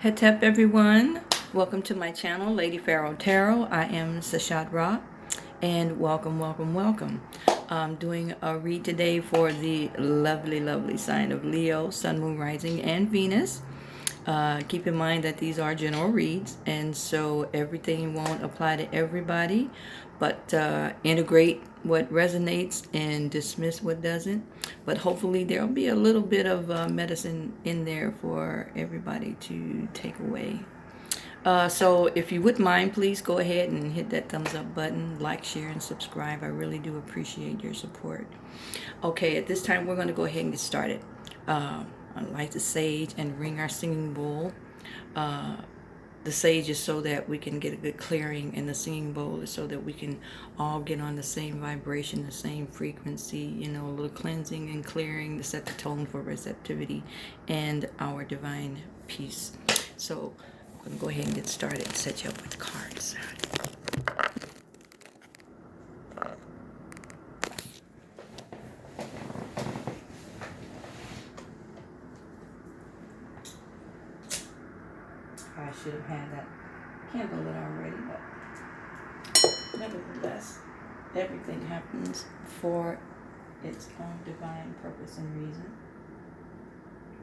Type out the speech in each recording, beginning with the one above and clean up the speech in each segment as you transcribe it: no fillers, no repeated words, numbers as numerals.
Hetep everyone, welcome to my channel, Lady Pharaoh Tarot. I am Sashad Ra, and welcome. I'm doing a read today for the lovely sign of Leo, Sun, Moon, Rising, and Venus. Keep in mind that these are general reads, and so everything won't apply to everybody, but integrate what resonates and dismiss what doesn't. But hopefully there'll be a little bit of medicine in there for everybody to take away. So if you wouldn't mind, please go ahead and hit that thumbs up button, like, share, and subscribe. I really do appreciate your support. Okay, at this time, we're going to go ahead and get started. Light the sage and ring our singing bowl. The sage is so that we can get a good clearing, and the singing bowl is so that we can all get on the same vibration, the same frequency, you know, a little cleansing and clearing to set the tone for receptivity and our divine peace. So I'm going to go ahead and get started and set you up with the cards. I should have had that candle lit already, but nevertheless, everything happens for its own divine purpose and reason.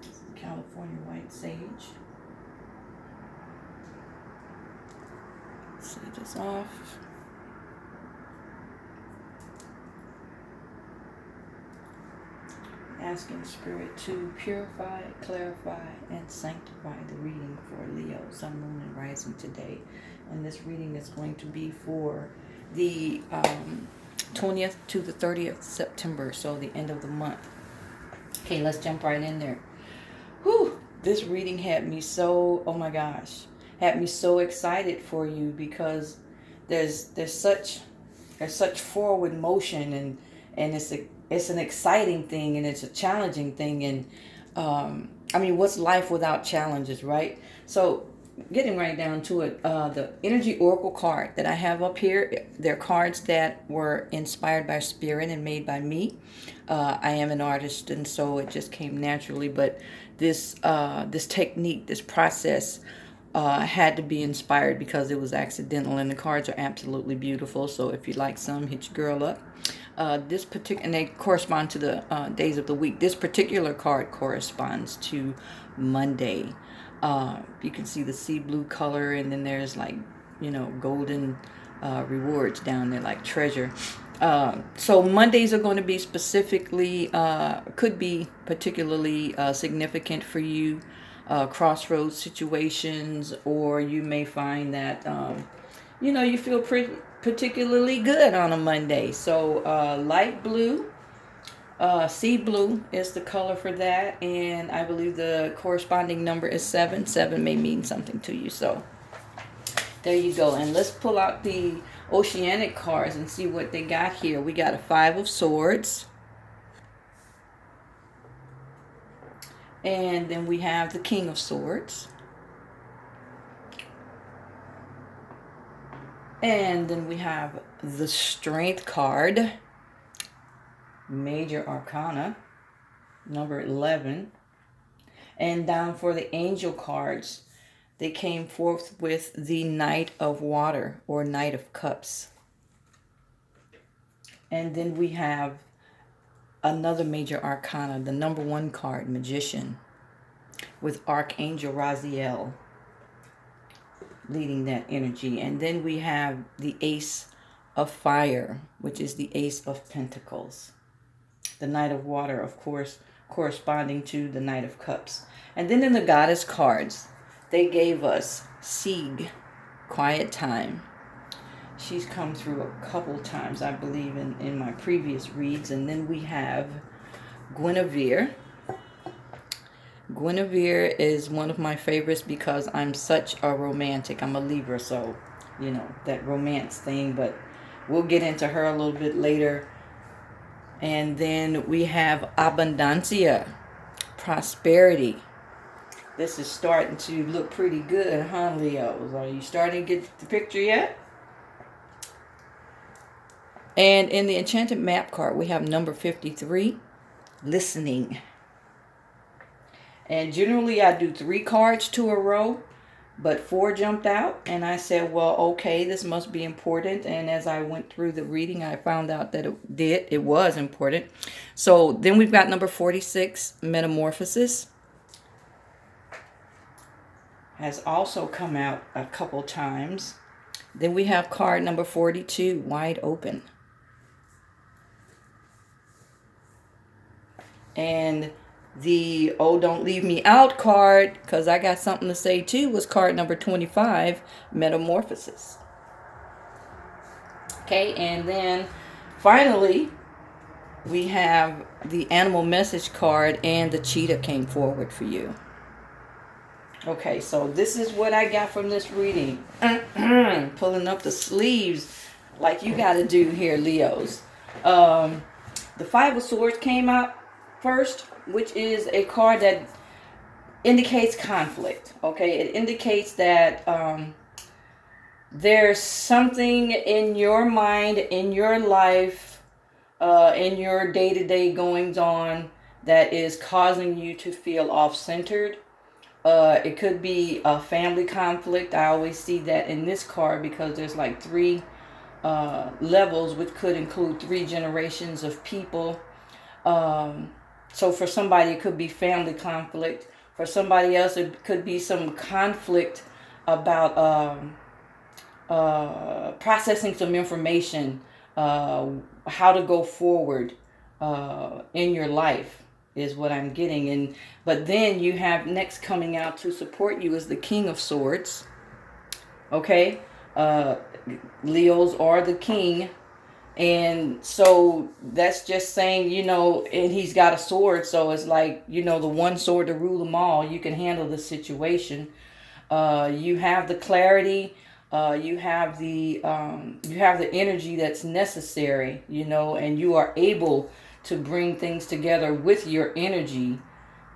This is the California white sage. Sage is off. Asking Spirit to purify, clarify, and sanctify the reading for Leo, Sun, Moon, and Rising today. And this reading is going to be for the 20th to the 30th September, so the end of the month. Okay, let's jump right in there. Whew, this reading had me so, oh my gosh, had me so excited for you, because there's such forward motion, and it's an exciting thing, and it's a challenging thing, and I mean, what's life without challenges, right? So getting right down to it, the energy oracle card that I have up here, they're cards that were inspired by Spirit and made by me. I am an artist, and so it just came naturally, but this technique, this process, had to be inspired because it was accidental, and the cards are absolutely beautiful. So if you like some, hit your girl up. This particular, and they correspond to the days of the week. This particular card corresponds to Monday. You can see the sea blue color, and then there's, like, you know, golden rewards down there, like treasure. So Mondays are going to be specifically, could be particularly significant for you. Crossroads situations, or you may find that you know, you feel pretty particularly good on a Monday. So light blue, sea blue is the color for that, and I believe the corresponding number is 7. 7 may mean something to you, so there you go. And let's pull out the oceanic cards and see what they got here. We got a 5 of Swords. And then we have the King of Swords. And then we have the Strength card, Major Arcana, number 11. And down for the Angel cards, they came forth with the Knight of Water, or Knight of Cups. And then we have another Major Arcana, the number 1 card, Magician, with Archangel Raziel leading that energy. And then we have the Ace of Fire, which is the Ace of Pentacles. The Knight of Water, of course, corresponding to the Knight of Cups. And then in the Goddess cards, they gave us Sieg, Quiet Time. She's come through a couple times, I believe, in my previous reads. And then we have Guinevere. Guinevere is one of my favorites because I'm such a romantic. I'm a Libra, so, you know, that romance thing. But we'll get into her a little bit later. And then we have Abundancia, Prosperity. This is starting to look pretty good, huh, Leos? Are you starting to get the picture yet? And in the Enchanted Map card, we have number 53, Listening. And generally I do 3 cards to a row, but 4 jumped out, and I said, well, okay, this must be important. And as I went through the reading, I found out that it was important. So then we've got number 46, Metamorphosis. Has also come out a couple times. Then we have card number 42, Wide Open. And the "Oh, don't leave me out" card, because I got something to say too, was card number 25, Metamorphosis. Okay, and then finally we have the Animal Message card, and the cheetah came forward for you. Okay, so this is what I got from this reading. Pulling up the sleeves like you got to do here, Leos. The Five of Swords came out first, which is a card that indicates conflict. Okay, it indicates that there's something in your mind, in your life, in your day-to-day goings on that is causing you to feel off-centered. It could be a family conflict. I always see that in this card because there's like 3 levels, which could include 3 generations of people. So for somebody, it could be family conflict. For somebody else, it could be some conflict about processing some information, how to go forward in your life is what I'm getting. But then you have next coming out to support you is the King of Swords. Okay, Leos are the king. And so that's just saying, and he's got a sword. So it's like, the one sword to rule them all. You can handle the situation. You have the clarity. You have the energy that's necessary, and you are able to bring things together with your energy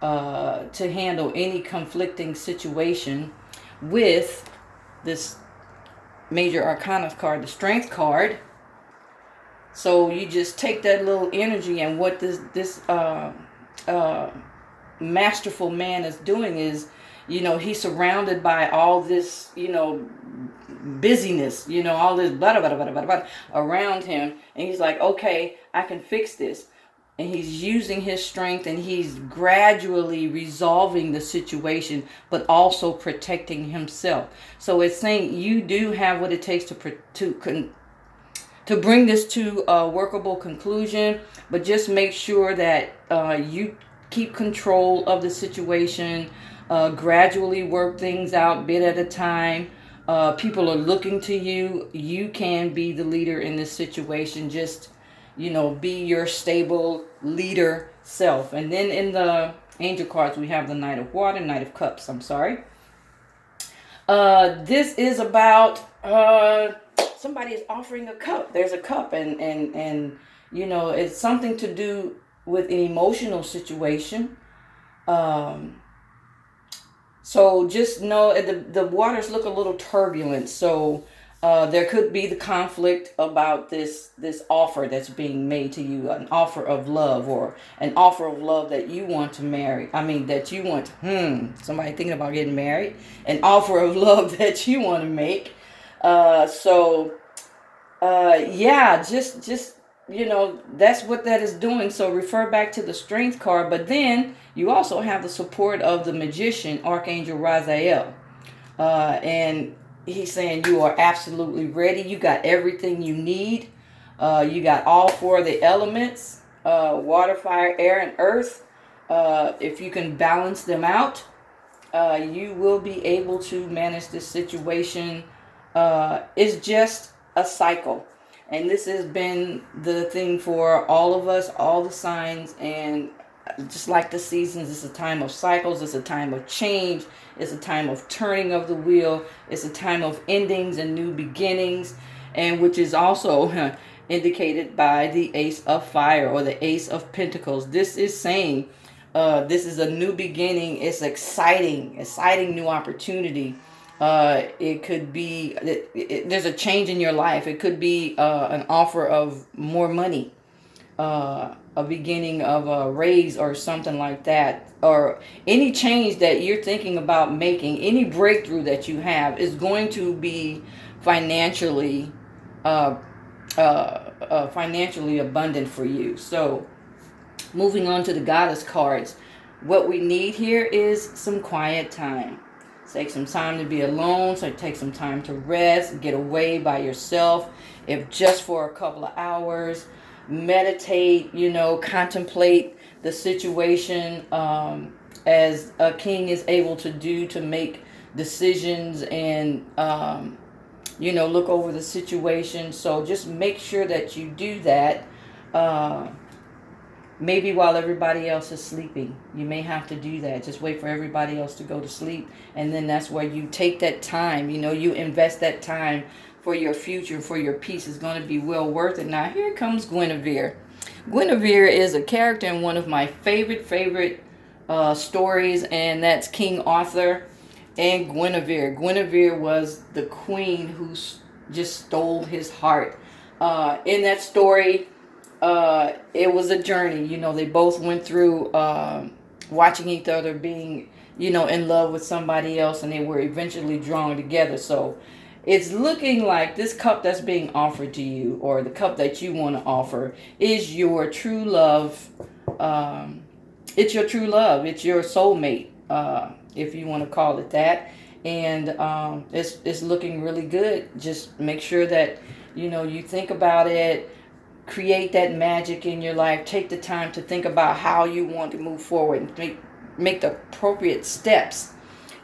to handle any conflicting situation with this Major Arcana card, the Strength card. So you just take that little energy, and what this masterful man is doing is, he's surrounded by all this, busyness, all this blah, blah, blah, blah, blah, around him. And he's like, okay, I can fix this. And he's using his strength, and he's gradually resolving the situation, but also protecting himself. So it's saying you do have what it takes to bring this to a workable conclusion, but just make sure that you keep control of the situation, gradually work things out bit at a time. People are looking to you. You can be the leader in this situation. Just, be your stable leader self. And then in the angel cards, we have the Knight of Water, Knight of Cups, I'm sorry. This is about somebody is offering a cup. There's a cup, and it's something to do with an emotional situation. So just know the waters look a little turbulent. So there could be the conflict about this offer that's being made to you, an offer of love, or an offer of love that you want to marry. I mean, that you want, somebody thinking about getting married, an offer of love that you want to make. Just that's what that is doing. So refer back to the Strength card, but then you also have the support of the Magician, Archangel Raziel, and he's saying you are absolutely ready. You got everything you need. You got all 4 of the elements, water, fire, air, and earth. If you can balance them out, you will be able to manage this situation. It's just a cycle. And this has been the thing for all of us, all the signs, and just like the seasons, it's a time of cycles, it's a time of change, it's a time of turning of the wheel, it's a time of endings and new beginnings, and which is also indicated by the Ace of Fire or the Ace of Pentacles. This is saying this is a new beginning. It's exciting new opportunity. It could be there's a change in your life. It could be an offer of more money. a beginning of a raise or something like that, or any change that you're thinking about making, any breakthrough that you have is going to be financially uh, financially abundant for you. So moving on to the goddess cards, what we need here is some quiet time. Take some time to be alone, so take some time to rest, get away by yourself, if just for a couple of hours. Meditate, contemplate the situation, as a king is able to do, to make decisions and, look over the situation. So just make sure that you do that. Uh, Maybe while everybody else is sleeping. You may have to do that. Just wait for everybody else to go to sleep. And then that's where you take that time. You invest that time for your future, for your peace. Is going to be well worth it. Now, here comes Guinevere. Guinevere is a character in one of my favorite stories, and that's King Arthur and Guinevere. Guinevere was the queen who just stole his heart. In that story, it was a journey. They both went through watching each other being, in love with somebody else, and they were eventually drawn together. So it's looking like this cup that's being offered to you, or the cup that you want to offer, is your true love. It's your true love. It's your soulmate, if you want to call it that. And it's looking really good. Just make sure that, you think about it. Create that magic in your life. Take the time to think about how you want to move forward and make the appropriate steps.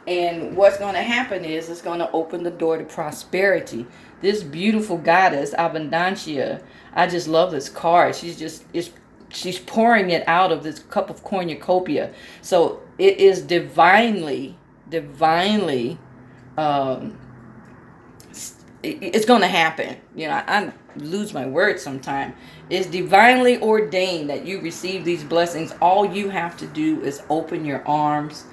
And what's going to happen is it's going to open the door to prosperity. This beautiful goddess, Abundancia, I just love this card. She's pouring it out of this cup of cornucopia. So it is divinely, um, it's going to happen. I lose my words sometimes. It's divinely ordained that you receive these blessings. All you have to do is open your arms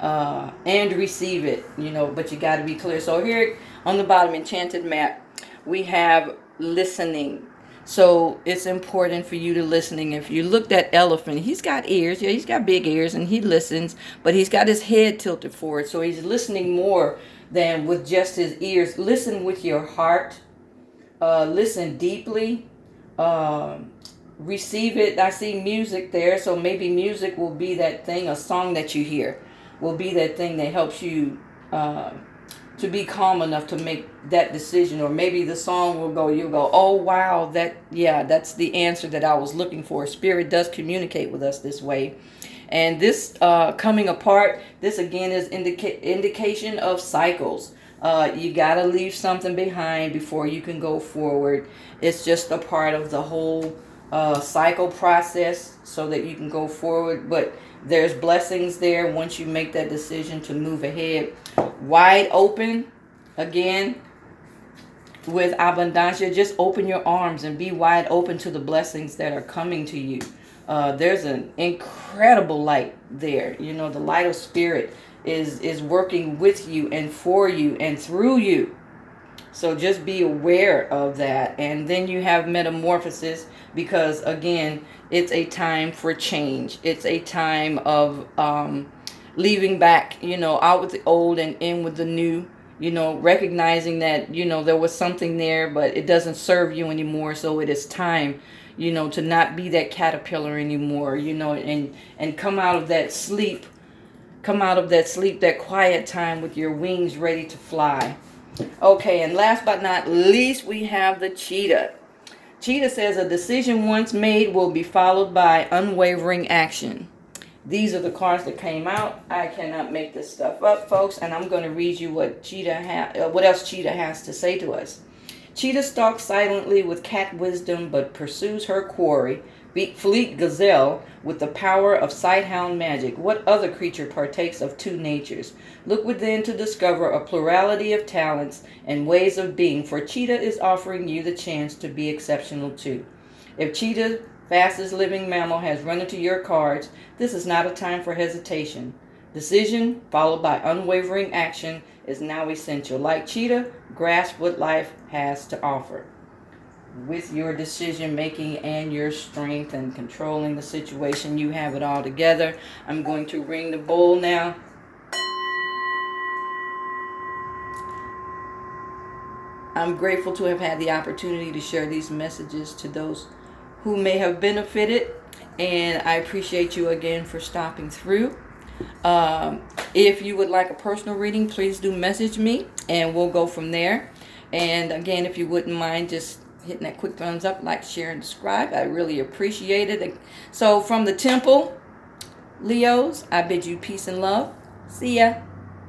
and receive it, but you got to be clear. So here on the bottom, enchanted map, we have listening. So it's important for you to listening. If you looked at elephant, he's got ears. Yeah, he's got big ears and he listens, but he's got his head tilted forward. So he's listening more than with just his ears. Listen with your heart. Listen deeply. Receive it. I see music there. So maybe music will be that thing, a song that you hear will be that thing that helps you to be calm enough to make that decision. Or maybe the song you'll go, oh wow, that's the answer that I was looking for. Spirit does communicate with us this way. And this coming apart, this again is indication of cycles. You gotta leave something behind before you can go forward. It's just a part of the whole cycle process so that you can go forward. But there's blessings there once you make that decision to move ahead. Wide open, again, with Abundancia, just open your arms and be wide open to the blessings that are coming to you. There's an incredible light there. The light of spirit is working with you and for you and through you. So just be aware of that. And then you have metamorphosis, because again, it's a time for change. It's a time of leaving back, out with the old and in with the new, recognizing that, there was something there, but it doesn't serve you anymore. So it is time, to not be that caterpillar anymore, and come out of that sleep, that quiet time with your wings ready to fly. Okay, and last but not least, we have the cheetah. Cheetah says a decision once made will be followed by unwavering action. These are the cards that came out. I cannot make this stuff up, folks, and I'm going to read you what else Cheetah has to say to us. Cheetah stalks silently with cat wisdom, but pursues her quarry, fleet gazelle, with the power of sighthound magic. What other creature partakes of two natures? Look within to discover a plurality of talents and ways of being, for Cheetah is offering you the chance to be exceptional too. If Cheetah, fastest living mammal, has run into your cards, this is not a time for hesitation. Decision, followed by unwavering action, is now essential. Like Cheetah, grasp what life has to offer. with your decision making and your strength and controlling the situation. You have it all together. I'm going to ring the bowl now. I'm grateful to have had the opportunity to share these messages to those who may have benefited, and I appreciate you again for stopping through. If you would like a personal reading, please do message me and we'll go from there. And again, if you wouldn't mind just hitting that quick thumbs up, like, share, and subscribe, I really appreciate it. So from the temple, Leos, I bid you peace and love. See ya.